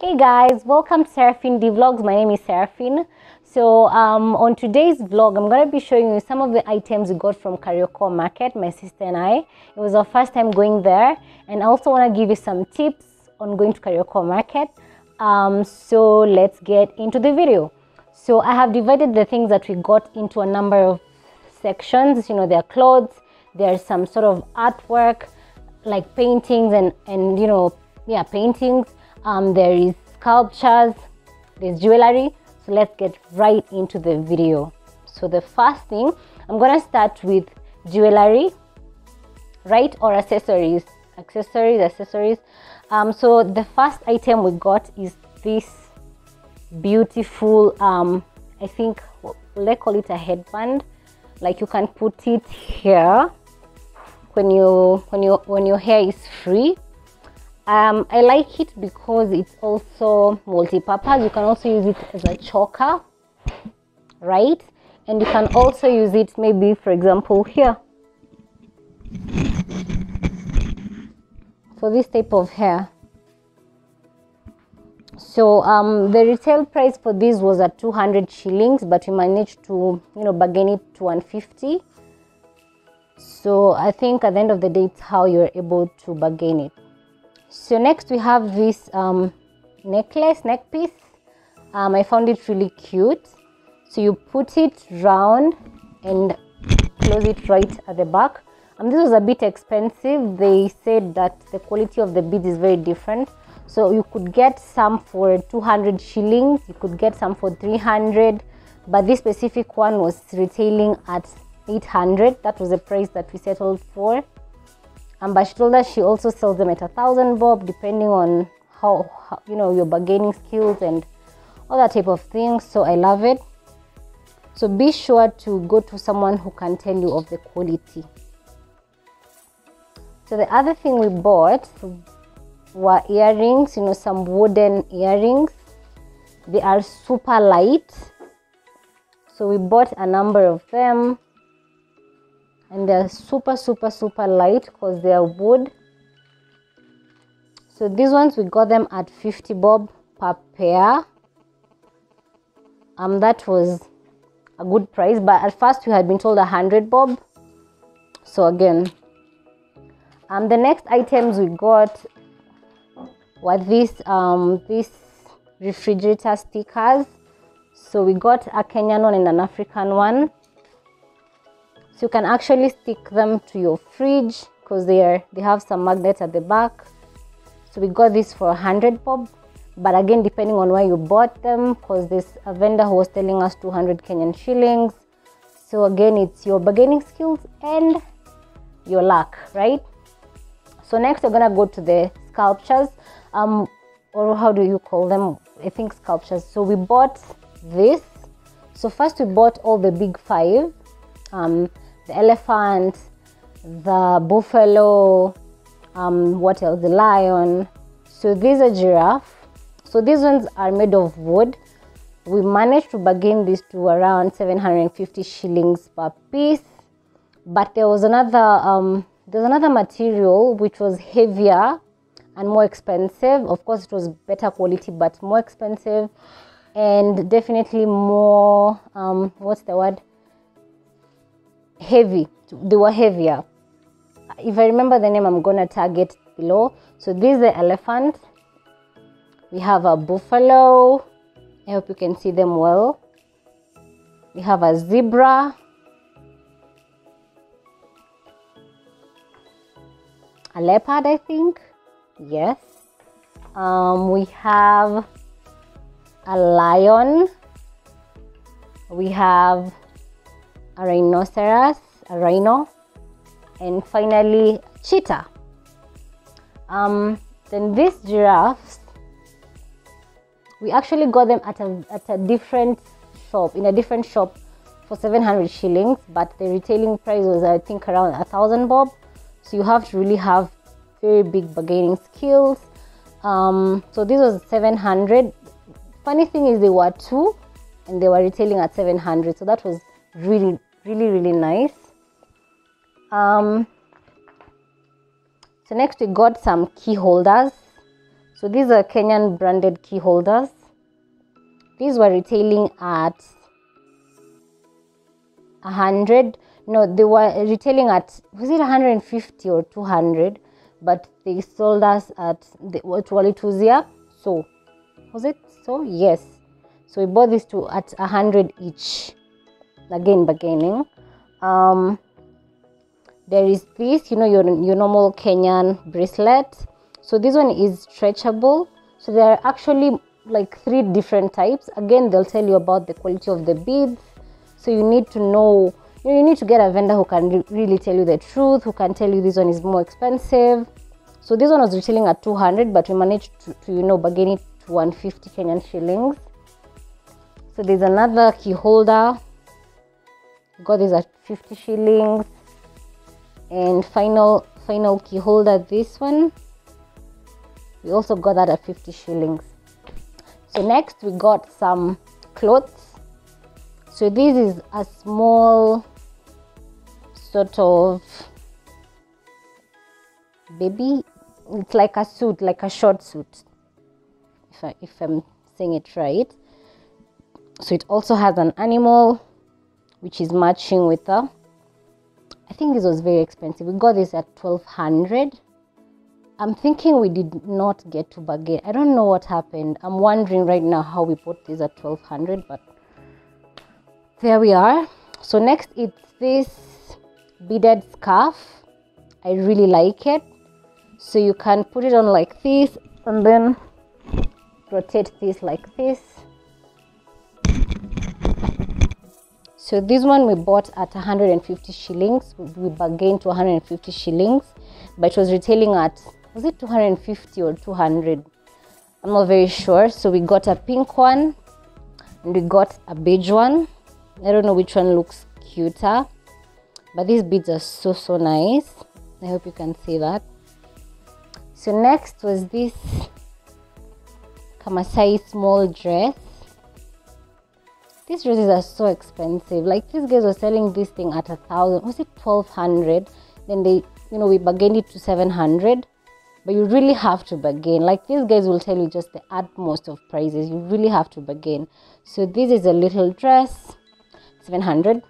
Hey guys, welcome to Seraphine D Vlogs. My name is Seraphine. So on today's vlog, I'm going to be showing you some of the items we got from Kariokor Market, my sister and I. It was our first time going there, and I also want to give you some tips on going to Kariokor Market. So let's get into the video. So I have divided the things that we got into a number of sections. You know, there are clothes, there's some sort of artwork like paintings and you know, yeah, paintings. There is sculptures, there's jewelry. So let's get right into the video. So the first thing, I'm gonna start with jewelry, right, or accessories. So the first item we got is this beautiful I think, they call it a headband. Like, you can put it here when your hair is free. I like it because it's also multi-purpose. You can also use it as a choker, right? And you can also use it maybe, for example, here for this type of hair. So the retail price for this was at 200 shillings, but we managed to, you know, bargain it to 150. So I think at the end of the day, it's how you're able to bargain it. So next we have this neck piece. I found it really cute. So you put it round and close it right at the back. This was a bit expensive. They said that the quality of the beads is very different. So you could get some for 200 shillings, you could get some for 300, but this specific one was retailing at 800. That was the price that we settled for. But she told us she also sells them at 1,000 bob, depending on how you know, your bargaining skills and all that type of things. So I love it. So be sure to go to someone who can tell you of the quality. So the other thing we bought were earrings, you know, some wooden earrings. They are super light. So we bought a number of them. And they're super light because they are wood. So these ones, we got them at 50 bob per pair. That was a good price, but at first we had been told 100 bob. So again, the next items we got were these refrigerator stickers. So we got a Kenyan one and an African one. So you can actually stick them to your fridge because they have some magnets at the back. So we got this for 100 bob, but again, depending on where you bought them, because there's a vendor who was telling us 200 Kenyan shillings. So again, it's your bargaining skills and your luck, right? So next we're gonna go to the sculptures, or how do you call them? I think sculptures. So we bought this. So first we bought all the big five. The elephant, the buffalo, what else? The lion. So these are giraffe. So these ones are made of wood. We managed to bargain this to around 750 shillings per piece. But there was another material which was heavier and more expensive. Of course, it was better quality, but more expensive and definitely more what's the word? Heavy. They were heavier. If I remember the name, I'm gonna tag it below. So this is the elephant. We have a buffalo. I hope you can see them well. We have a zebra, a leopard, I think. Yes. We have a lion. We have a rhinoceros, a rhino, and finally cheetah. Then these giraffes, we actually got them at a different shop, in a different shop for 700 shillings, but the retailing price was, I think, around 1,000 bob. So you have to really have very big bargaining skills. So this was 700. Funny thing is, they were two and they were retailing at 700. So that was really nice. So next we got some key holders. So these are Kenyan branded key holders. These were retailing at 100. No, they were retailing at, was it 150 or 200? But they sold us at Tuzia. So was it so? Yes. So we bought these two at 100 each. Again, bargaining. There is this, your normal Kenyan bracelet. So this one is stretchable. So there are actually like 3 different types. Again, they'll tell you about the quality of the beads. So you need to know, you need to get a vendor who can really tell you the truth, who can tell you this one is more expensive. So this one was retailing at 200, but we managed to bargain it to 150 Kenyan shillings. So there's another key holder. Got this at 50 shillings. And final key holder, this one, we also got that at 50 shillings. So next we got some clothes. So this is a small sort of baby. It's like a suit, like a short suit, if I'm saying it right. So it also has an animal, which is matching with her. I think this was very expensive. We got this at 1200. I'm thinking we did not get to bargain. I don't know what happened. I'm wondering right now how we bought this at 1200, but there we are. So next it's this beaded scarf. I really like it. So you can put it on like this and then rotate this like this. So this one we bought at 150 shillings. We bargained to 150 shillings, but it was retailing at, was it 250 or 200? I'm not very sure. So we got a pink one and we got a beige one. I don't know which one looks cuter, but these beads are so nice. I hope you can see that. So next was this Kamasai small dress. These dresses are so expensive. Like these guys were selling this thing at 1,000. Was it 1,200? Then they, we bargained it to 700. But you really have to bargain. Like these guys will tell you just the utmost of prices. You really have to bargain. So this is a little dress, 700.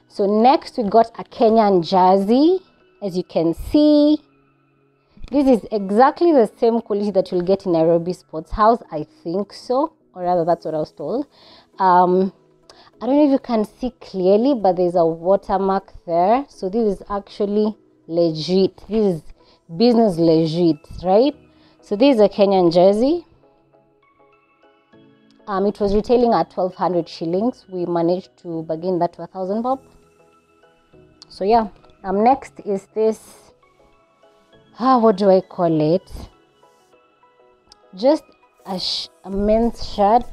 So next we got a Kenyan jersey. As you can see, this is exactly the same quality that you'll get in Nairobi Sports House. I think so, or rather that's what I was told. I don't know if you can see clearly, but there's a watermark there. So this is actually legit. This is business legit, right? So this is a Kenyan jersey. It was retailing at 1,200 shillings. We managed to bargain that to 1,000 bob. So yeah, next is this, what do I call it? Just a men's shirt.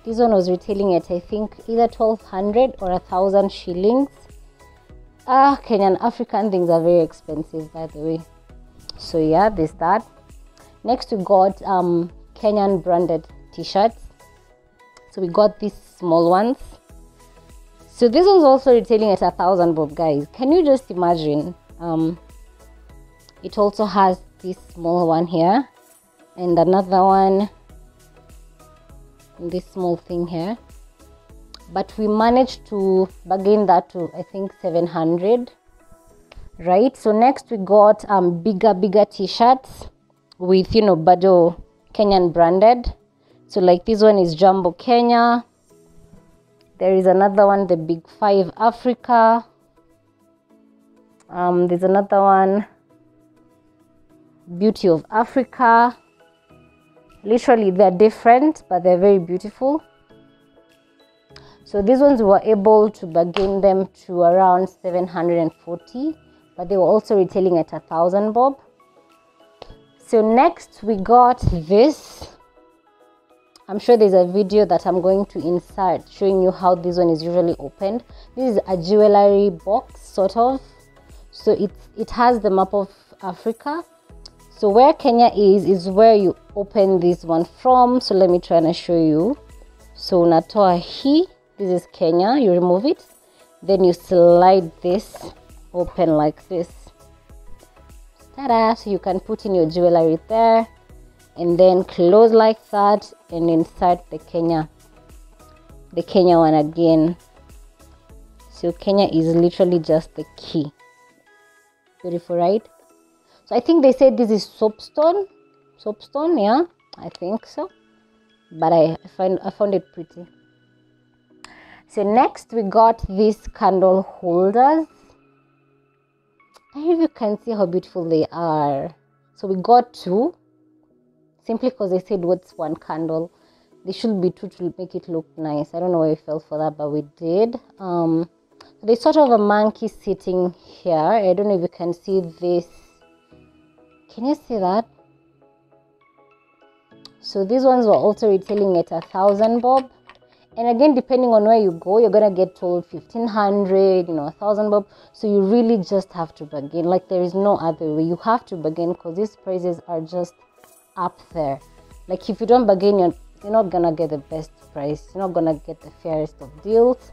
This one was retailing at, I think, either 1,200 or 1,000 shillings. Kenyan African things are very expensive, by the way. So yeah, there's that. Next we got Kenyan branded t-shirts. So we got these small ones. So this one's also retailing at 1,000 bob, guys. Can you just imagine? It also has this small one here and another one, this small thing here, but we managed to bargain that to, I think, 700, right? So next we got bigger t-shirts with Bado Kenyan branded. So like this one is Jumbo Kenya. There is another one, the Big 5 Africa. There's another one, Beauty of Africa. Literally they're different, but they're very beautiful. So these ones we were able to bargain them to around 740, but they were also retailing at 1,000 bob. So next we got this. I'm sure there's a video that I'm going to insert showing you how this one is usually opened. This is a jewellery box, sort of. So it has the map of Africa. So where Kenya is where you open this one from. So let me try and show you. So unatoa hii, this is Kenya, you remove it. Then you slide this open like this. Ta-da! So you can put in your jewelry there and then close like that and insert the Kenya one again. So Kenya is literally just the key. Beautiful, right? So I think they said this is soapstone, yeah, I think so, but I found it pretty. So next we got these candle holders. I don't know if you can see how beautiful they are. So we got two, simply because they said what's one candle. They should be two to make it look nice. I don't know why we fell for that, but we did. There's sort of a monkey sitting here. I don't know if you can see this. Can you see that? So these ones were also retailing at 1,000 bob. And again, depending on where you go, you're gonna get told 1,500, 1,000 bob. So you really just have to bargain. Like, there is no other way. You have to bargain because these prices are just up there. Like, if you don't bargain, you're not gonna get the best price. You're not gonna get the fairest of deals.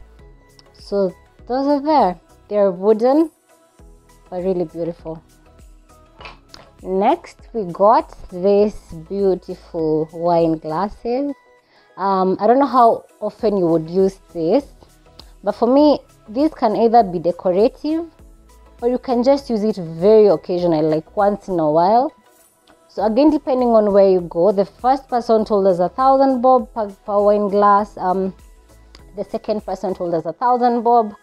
So those are there. They're wooden, but really beautiful. Next, we got this beautiful wine glasses. I don't know how often you would use this, but for me, this can either be decorative or you can just use it very occasionally, like once in a while. So again, depending on where you go, the first person told us 1,000 bob per wine glass. The second person told us 1,000 bob.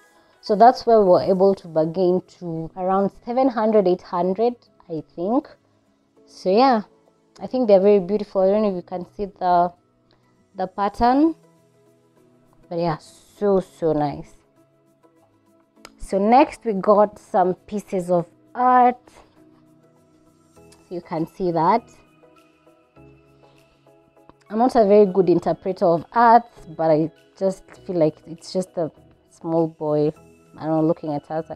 So that's where we were able to bargain to around 700, 800, I think. So yeah, I think they're very beautiful. I don't know if you can see the pattern, but yeah, so nice. So next we got some pieces of art. You can see that. I'm not a very good interpreter of art, but I just feel like it's just a small boy, I don't know, looking at us.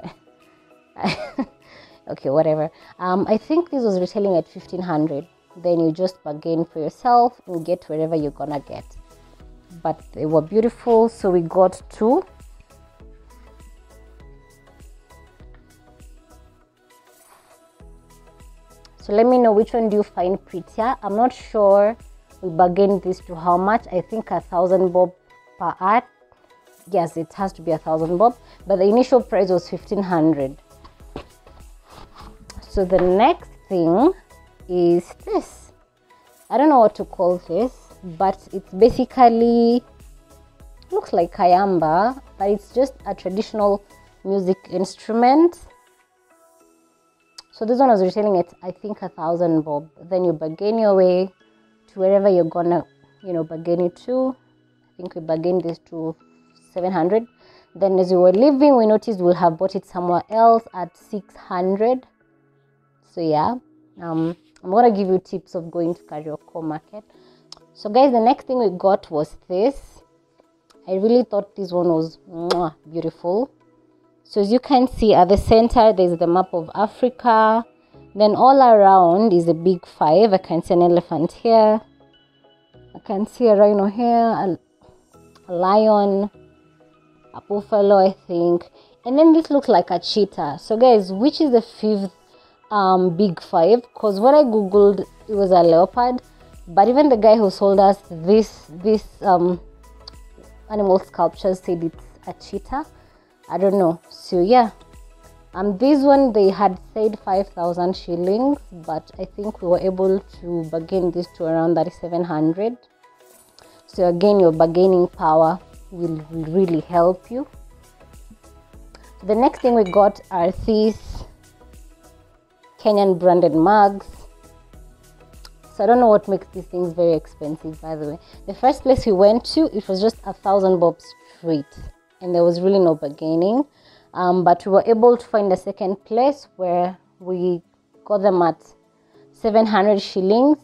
Okay, whatever. I think this was retailing at 1,500. Then you just bargain for yourself and get wherever you're gonna get. But they were beautiful, so we got two. So let me know which one do you find prettier. I'm not sure we bargained this to how much. I think 1,000 bob per art. Yes, it has to be 1,000 bob, but the initial price was 1,500. So the next thing is this. I don't know what to call this, but it's basically, looks like kayamba, but it's just a traditional music instrument. So this one was retailing at, I think, 1,000 bob. Then you bargain your way to wherever you're gonna, bargain it to. I think we bargained this to 700. Then as we were leaving, we noticed we'll have bought it somewhere else at 600. So yeah, I'm gonna give you tips of going to Kariokor Market. So guys, the next thing we got was this. I really thought this one was beautiful. So as you can see, at the center there's the map of Africa. Then all around is a big 5. I can see an elephant here. I can see a rhino here, a lion, a buffalo, I think. And then this looks like a cheetah. So guys, which is the 5th big 5? Because what I googled, it was a leopard, but even the guy who sold us this animal sculptures said it's a cheetah. I don't know. So yeah, this one they had said 5,000 shillings, but I think we were able to bargain this to around 3,700. So again, your bargaining power will really help you. The next thing we got are these Kenyan branded mugs. So I don't know what makes these things very expensive, by the way. The first place we went to, it was just 1,000 bob straight, and there was really no bargaining. But we were able to find a second place where we got them at 700 shillings.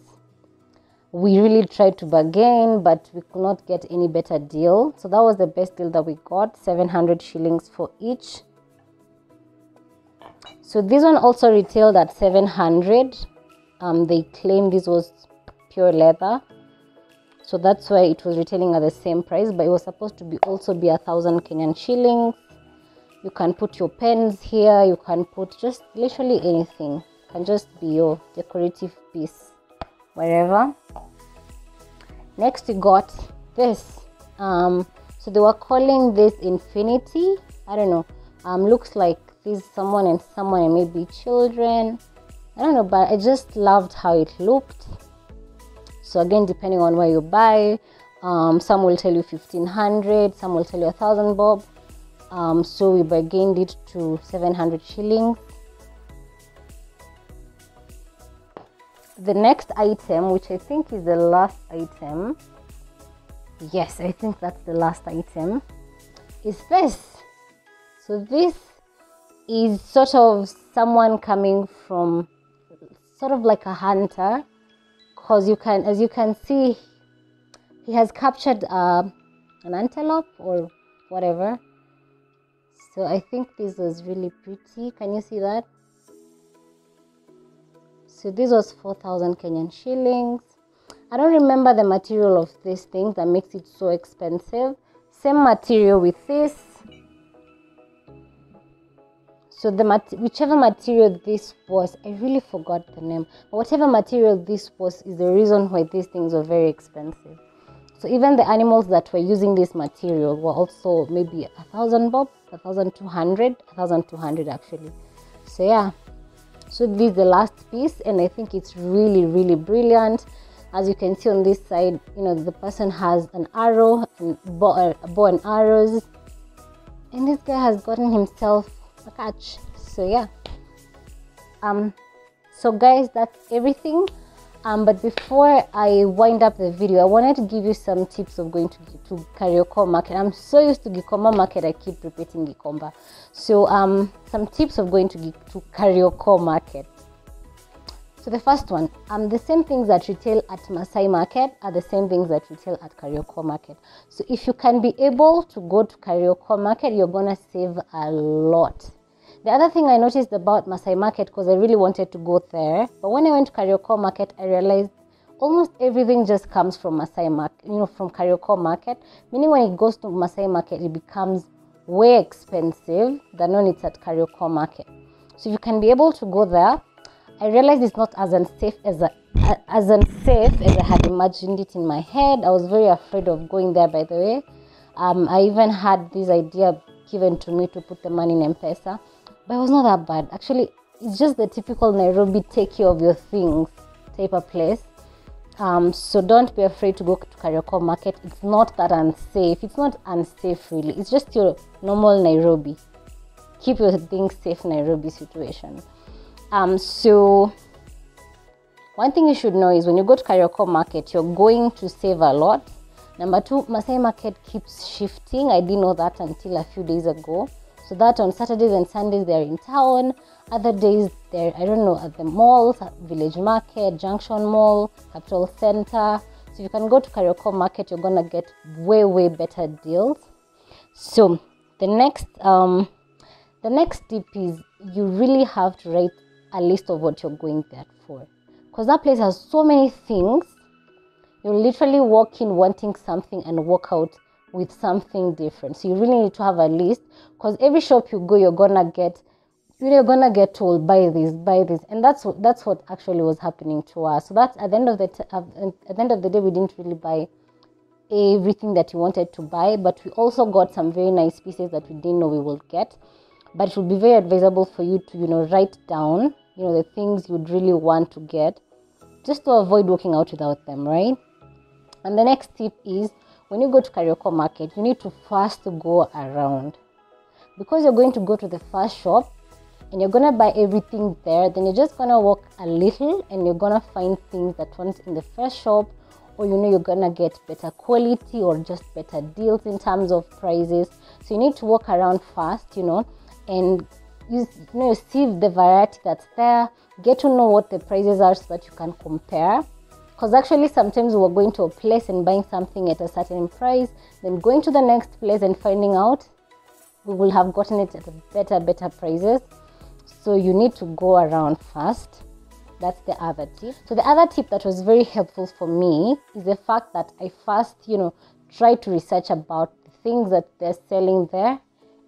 We really tried to bargain, but we could not get any better deal. So that was the best deal that we got, 700 shillings for each. So this one also retailed at 700. They claimed this was pure leather, so that's why it was retailing at the same price, but it was supposed to be also be 1,000 Kenyan shillings. You can put your pens here, you can put just literally anything. can just be your decorative piece wherever. Next we got this. So they were calling this infinity. I don't know. Looks like this someone and maybe children. I don't know, but I just loved how it looked. So again, depending on where you buy, some will tell you 1,500, some will tell you 1,000 bob. So we bargained it to 700 shillings. The next item, which I think is the last item, yes, I think that's the last item, is this. So this is sort of someone coming from sort of like a hunter, because as you can see, he has captured an antelope or whatever. So I think this was really pretty. Can you see that? So this was 4,000 Kenyan shillings. I don't remember the material of this thing that makes it so expensive. Same material with this. So whichever material this was, I really forgot the name, but whatever material this was is the reason why these things were very expensive. So even the animals that were using this material were also maybe 1,000 bob, 1,200 actually. So yeah, so this is the last piece, and I think it's really, really brilliant. As you can see on this side, you know, the person has an arrow and bow and arrows, and this guy has gotten himself a catch. So yeah, so guys, that's everything. But before I wind up the video, I wanted to give you some tips of going to Kariokor Market. I'm so used to Gikomba Market, I keep repeating Gikomba. So some tips of going to Kariokor Market. So the first one, the same things that retail at Masai Market are the same things that retail at Kariokor Market. So if you can be able to go to Kariokor Market, you're gonna save a lot. The other thing I noticed about Masai Market, because I really wanted to go there, but when I went to Kariokor Market, I realized almost everything just comes from Masai Market, you know, from Kariokor Market. Meaning when it goes to Masai Market, it becomes way expensive than when it's at Kariokor Market. So you can be able to go there. I realized it's not as unsafe as I had imagined it in my head. I was very afraid of going there, by the way. I even had this idea given to me to put the money in M-Pesa. But it was not that bad. Actually, it's just the typical Nairobi take care of your things type of place. So don't be afraid to go to Kariokor Market. It's not that unsafe. It's not unsafe really. It's just your normal Nairobi. Keep your things safe Nairobi situation. So one thing you should know is when you go to Kariokor Market, you're going to save a lot. Number two, Masai Market keeps shifting. I didn't know that until a few days ago. So that on Saturdays and Sundays they're in town. Other days they're, I don't know, at the malls, at Village Market, Junction Mall, Capital Center. So if you can go to Kariokor Market, you're gonna get way, way better deals. So the next tip is you really have to write a list of what you're going there for. Because that place has so many things. You'll literally walk in wanting something and walk out with something different. So you really need to have a list, because every shop you go, you're gonna get told buy this, and that's what actually was happening to us. So that's at the end of the day, we didn't really buy everything that we wanted to buy, but we also got some very nice pieces that we didn't know we would get. But it would be very advisable for you to, you know, write down, you know, the things you'd really want to get, just to avoid walking out without them, right? And the next tip is, when you go to Kariokor Market, you need to first go around. Because you're going to go to the first shop and you're going to buy everything there, then you're just going to walk a little and you're going to find things that weren't in the first shop, or you know you're going to get better quality or just better deals in terms of prices. So you need to walk around fast, you know, and you see the variety that's there, get to know what the prices are so that you can compare. Because actually sometimes we're going to a place and buying something at a certain price, then going to the next place and finding out we will have gotten it at better prices. So you need to go around first. That's the other tip. So the other tip that was very helpful for me is the fact that I first, you know, tried to research about the things that they're selling there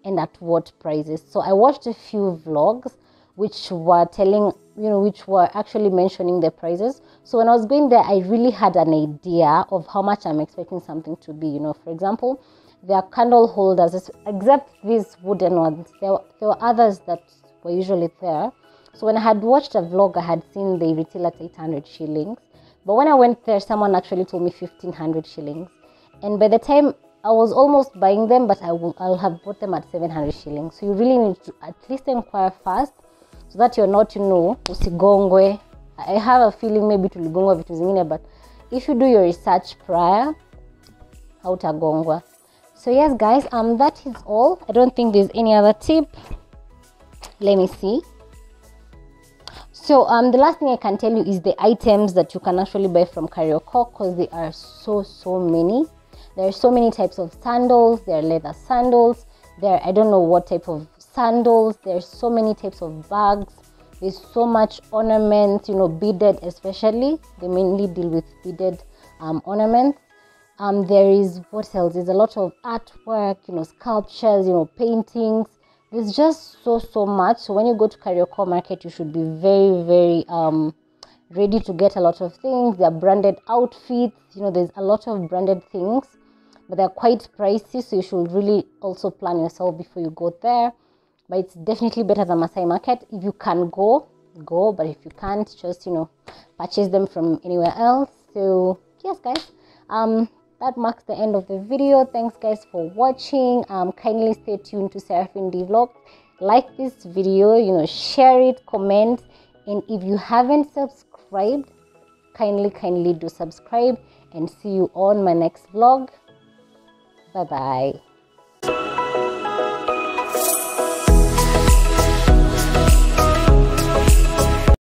and at what prices. So I watched a few vlogs which were telling, which were actually mentioning the prices. So when I was going there, I really had an idea of how much I'm expecting something to be. For example, there are candle holders, except these wooden ones. There were others that were usually there. So when I had watched a vlog, I had seen they retail at 800 shillings. But when I went there, someone actually told me 1500 shillings. And by the time I was almost buying them, but I'll have bought them at 700 shillings. So you really need to at least inquire first, so that you're not, usigongwe. I have a feeling maybe tuligongwa vitu zingine, but if you do your research prior, hautagongwa. So yes guys, that is all. I don't think there's any other tip. Let me see. So the last thing I can tell you is the items that you can actually buy from Kariokor, because there are so many. There are so many types of sandals. There are leather sandals. I don't know what type of sandals. There are so many types of bags. There's so much ornaments, beaded especially. They mainly deal with beaded ornaments. There is, what else? There's a lot of artwork, sculptures, paintings. There's just so much. So when you go to Kariokor Market, you should be very ready to get a lot of things. There are branded outfits. There's a lot of branded things, but they're quite pricey. So you should really also plan yourself before you go there. But it's definitely better than Masai Market. If you can go. But if you can't, just purchase them from anywhere else. So yes, guys. That marks the end of the video. Thanks guys for watching. Kindly stay tuned to Seraphine Vlog. Like this video, share it, comment, and if you haven't subscribed, kindly do subscribe, and see you on my next vlog. Bye bye.